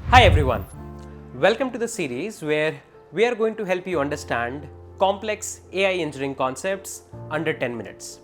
Hi everyone, welcome to the series where we are going to help you understand complex AI engineering concepts under 10 minutes.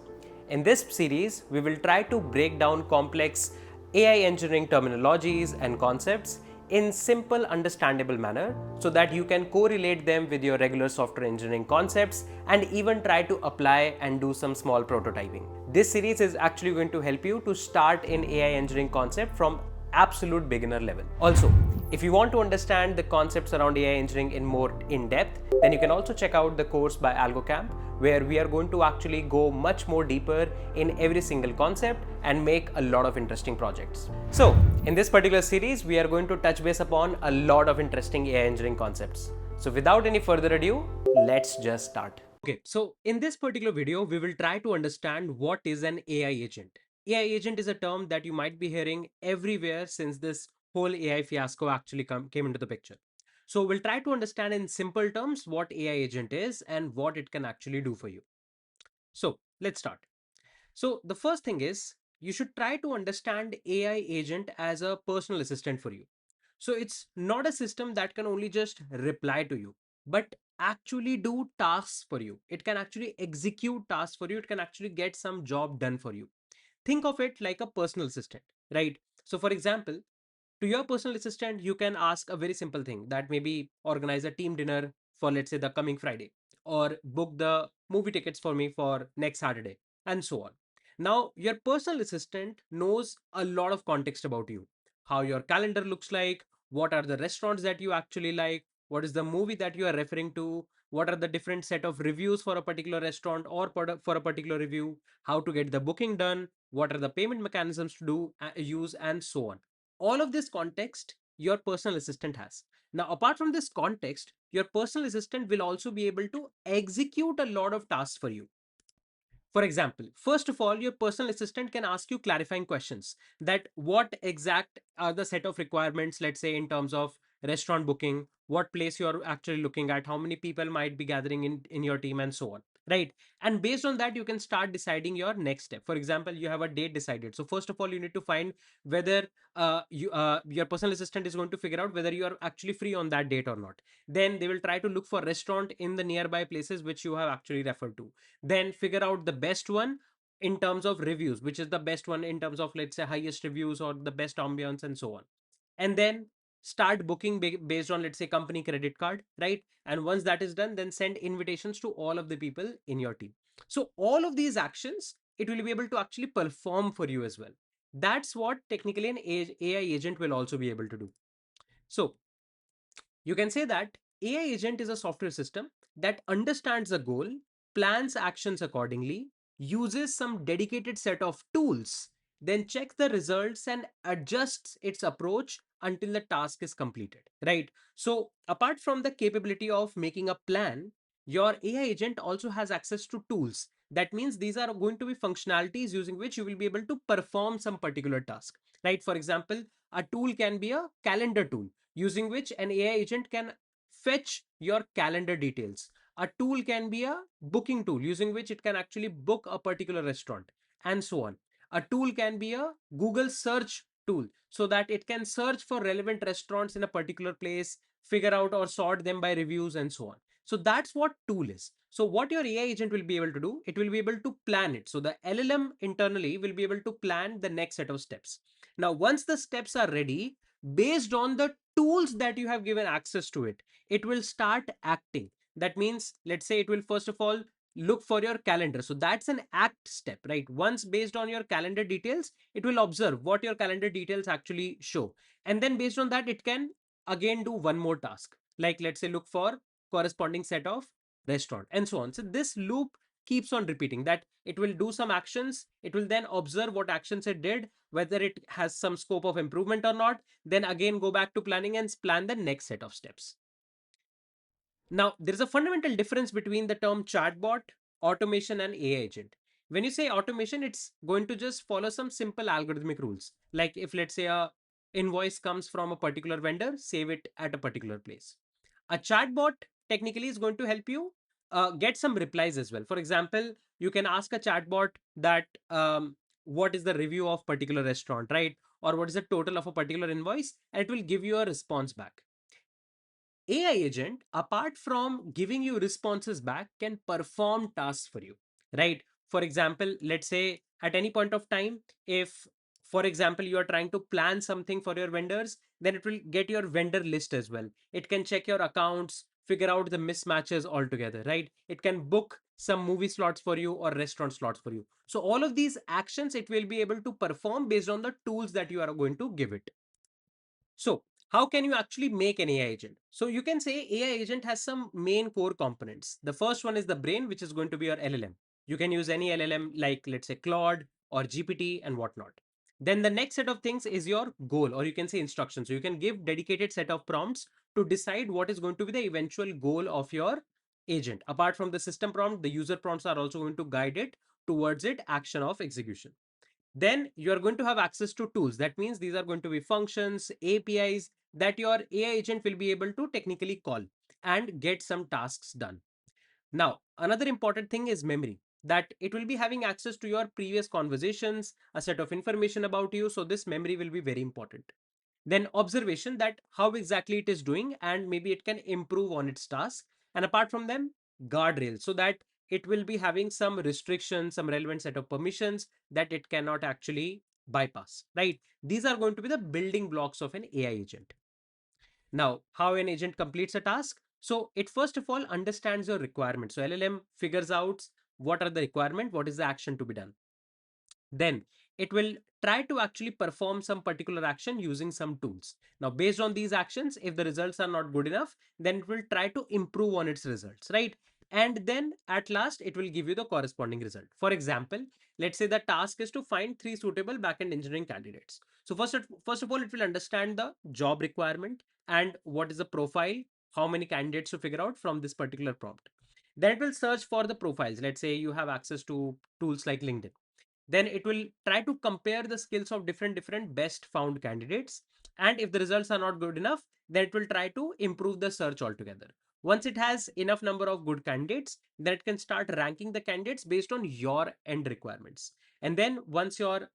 In this series, we will try to break down complex AI engineering terminologies and concepts in simple understandable manner so that you can correlate them with your regular software engineering concepts and even try to apply and do some small prototyping. This series is actually going to help you to start in AI engineering concept from absolute beginner level. Also, if you want to understand the concepts around AI engineering in more in depth, then you can also check out the course by AlgoCamp, where we are going to actually go much more deeper in every single concept and make a lot of interesting projects. So, in this particular series, we are going to touch base upon a lot of interesting AI engineering concepts. So, without any further ado, let's just start. Okay, so in this particular video, we will try to understand what is an AI agent. AI agent is a term that you might be hearing everywhere since this whole AI fiasco actually came into the picture. So we'll try to understand in simple terms what AI agent is and what it can actually do for you. So let's start. So the first thing is you should try to understand AI agent as a personal assistant for you. So it's not a system that can only just reply to you, but actually do tasks for you. It can actually execute tasks for you. It can actually get some job done for you. Think of it like a personal assistant, right? So for example, to your personal assistant, you can ask a very simple thing that maybe organize a team dinner for, let's say, the coming Friday, or book the movie tickets for me for next Saturday, and so on. Now, your personal assistant knows a lot of context about you, how your calendar looks like, what are the restaurants that you actually like, what is the movie that you are referring to, what are the different set of reviews for a particular restaurant or for a particular review, how to get the booking done, what are the payment mechanisms to do use, and so on. All of this context your personal assistant has. Now, apart from this context, your personal assistant will also be able to execute a lot of tasks for you. For example, first of all, your personal assistant can ask you clarifying questions that what exact are the set of requirements, let's say in terms of restaurant booking, what place you're actually looking at, how many people might be gathering in your team, and so on. Right. And based on that, you can start deciding your next step. For example, you have a date decided. So first of all, you need to find whether your personal assistant is going to figure out whether you are actually free on that date or not. Then they will try to look for restaurant in the nearby places which you have actually referred to, then figure out the best one in terms of reviews, which is the best one in terms of, let's say, highest reviews or the best ambience and so on. And then start booking based on, let's say, company credit card, right? And once that is done, then send invitations to all of the people in your team. So all of these actions, it will be able to actually perform for you as well. That's what technically an AI agent will also be able to do. So you can say that AI agent is a software system that understands the goal, plans actions accordingly, uses some dedicated set of tools, then checks the results and adjusts its approach until the task is completed, right? So, apart from the capability of making a plan, your AI agent also has access to tools. That means these are going to be functionalities using which you will be able to perform some particular task, right? For example, a tool can be a calendar tool using which an AI agent can fetch your calendar details. A tool can be a booking tool using which it can actually book a particular restaurant, and so on. A tool can be a Google search tool so that it can search for relevant restaurants in a particular place, figure out or sort them by reviews, and so on. So that's what tool is. So what your AI agent will be able to do, it will be able to plan it. So the LLM internally will be able to plan the next set of steps. Now, once the steps are ready, based on the tools that you have given access to it, it will start acting. That means, let's say, it will first of all look for your calendar. So that's an act step, right? Once based on your calendar details, it will observe what your calendar details actually show. And then based on that, it can again do one more task. Like, let's say, look for corresponding set of restaurant and so on. So this loop keeps on repeating that it will do some actions. It will then observe what actions it did, whether it has some scope of improvement or not, then again go back to planning and plan the next set of steps. Now, there is a fundamental difference between the term chatbot, automation, and AI agent. When you say automation, it's going to just follow some simple algorithmic rules. Like if, let's say, a invoice comes from a particular vendor, save it at a particular place. A chatbot technically is going to help you get some replies as well. For example, you can ask a chatbot that what is the review of particular restaurant, right? or what is the total of a particular invoice, and it will give you a response back. AI agent, apart from giving you responses back, can perform tasks for you, right? For example, let's say at any point of time, if, for example, you are trying to plan something for your vendors, then it will get your vendor list as well. It can check your accounts, figure out the mismatches altogether, right? It can book some movie slots for you or restaurant slots for you. So all of these actions it will be able to perform based on the tools that you are going to give it. So how can you actually make an AI agent? So you can say AI agent has some main core components. The first one is the brain, which is going to be your LLM. You can use any LLM like, let's say, Claude or GPT and whatnot. Then the next set of things is your goal, or you can say instructions. So you can give dedicated set of prompts to decide what is going to be the eventual goal of your agent. Apart from the system prompt, the user prompts are also going to guide it towards it action of execution. Then you're going to have access to tools. That means these are going to be functions, APIs that your AI agent will be able to technically call and get some tasks done. Now, another important thing is memory, that it will be having access to your previous conversations, a set of information about you. So this memory will be very important. Then observation, that how exactly it is doing and maybe it can improve on its task. And apart from them, guardrails, so that it will be having some restrictions, some relevant set of permissions that it cannot actually bypass, right? These are going to be the building blocks of an AI agent. Now, how an agent completes a task? So it first of all understands your requirement. So LLM figures out what are the requirement, what is the action to be done. Then it will try to actually perform some particular action using some tools. Now, based on these actions, if the results are not good enough, then it will try to improve on its results, right? And then at last, it will give you the corresponding result. For example, let's say the task is to find three suitable backend engineering candidates. So first of all, it will understand the job requirement and what is the profile, how many candidates to figure out from this particular prompt. Then it will search for the profiles. Let's say you have access to tools like LinkedIn, then it will try to compare the skills of different best found candidates, and if the results are not good enough, then it will try to improve the search altogether. Once it has enough number of good candidates, then it can start ranking the candidates based on your end requirements. And then once your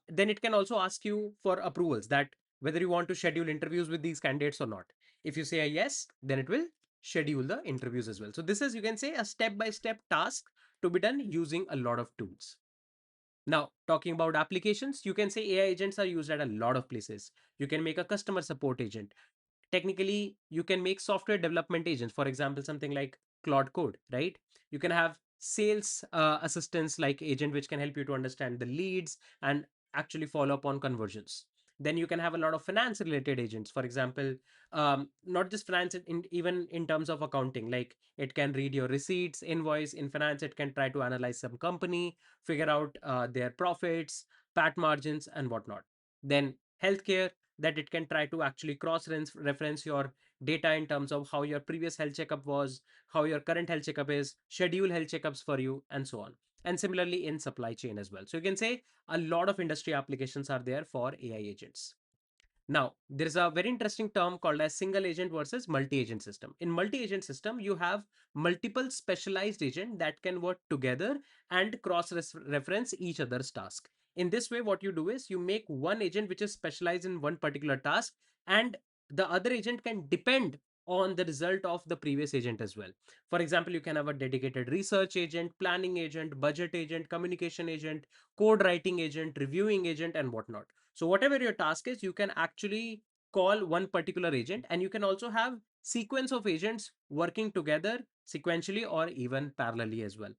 then it can also ask you for approvals, that whether you want to schedule interviews with these candidates or not. If you say a yes, then it will schedule the interviews as well. So this is, you can say, a step by step task to be done using a lot of tools. Now, talking about applications, you can say AI agents are used at a lot of places. You can make a customer support agent. Technically, you can make software development agents, for example, something like Claude Code, right? You can have sales assistants like agent, which can help you to understand the leads and actually follow up on conversions. Then you can have a lot of finance related agents, for example, not just finance, even in terms of accounting, like it can read your receipts, invoice. In finance, it can try to analyze some company, figure out their profits, pat margins, and whatnot. Then healthcare, that it can try to actually cross reference your data in terms of how your previous health checkup was, how your current health checkup is, schedule health checkups for you, and so on. And similarly in supply chain as well. So you can say a lot of industry applications are there for AI agents. Now, there is a very interesting term called as single agent versus multi-agent system. In multi-agent system, you have multiple specialized agent that can work together and cross-reference each other's task. In this way, what you do is you make one agent which is specialized in one particular task, and the other agent can depend on the result of the previous agent as well. For example, you can have a dedicated research agent, planning agent, budget agent, communication agent, code writing agent, reviewing agent, and whatnot. So whatever your task is, you can actually call one particular agent, and you can also have sequence of agents working together sequentially or even parallelly as well.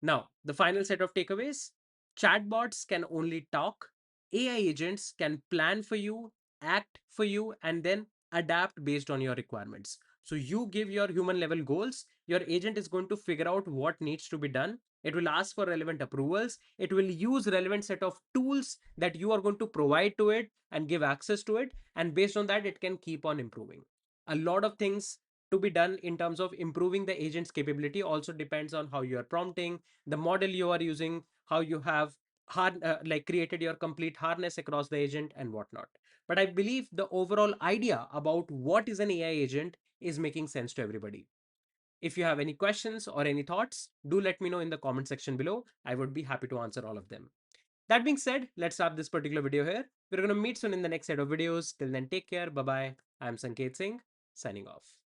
Now, the final set of takeaways: chatbots can only talk, AI agents can plan for you, act for you, and then adapt based on your requirements. So, you give your human level goals, your agent is going to figure out what needs to be done. It will ask for relevant approvals. It will use relevant set of tools that you are going to provide to it and give access to it. And based on that, it can keep on improving. A lot of things to be done in terms of improving the agent's capability also depends on how you are prompting, the model you are using, how you have like created your complete harness across the agent and whatnot. But I believe the overall idea about what is an AI agent is making sense to everybody. If you have any questions or any thoughts, do let me know in the comment section below. I would be happy to answer all of them. That being said, let's stop this particular video here. We're going to meet soon in the next set of videos. Till then, take care. Bye bye. I'm Sanket Singh, signing off.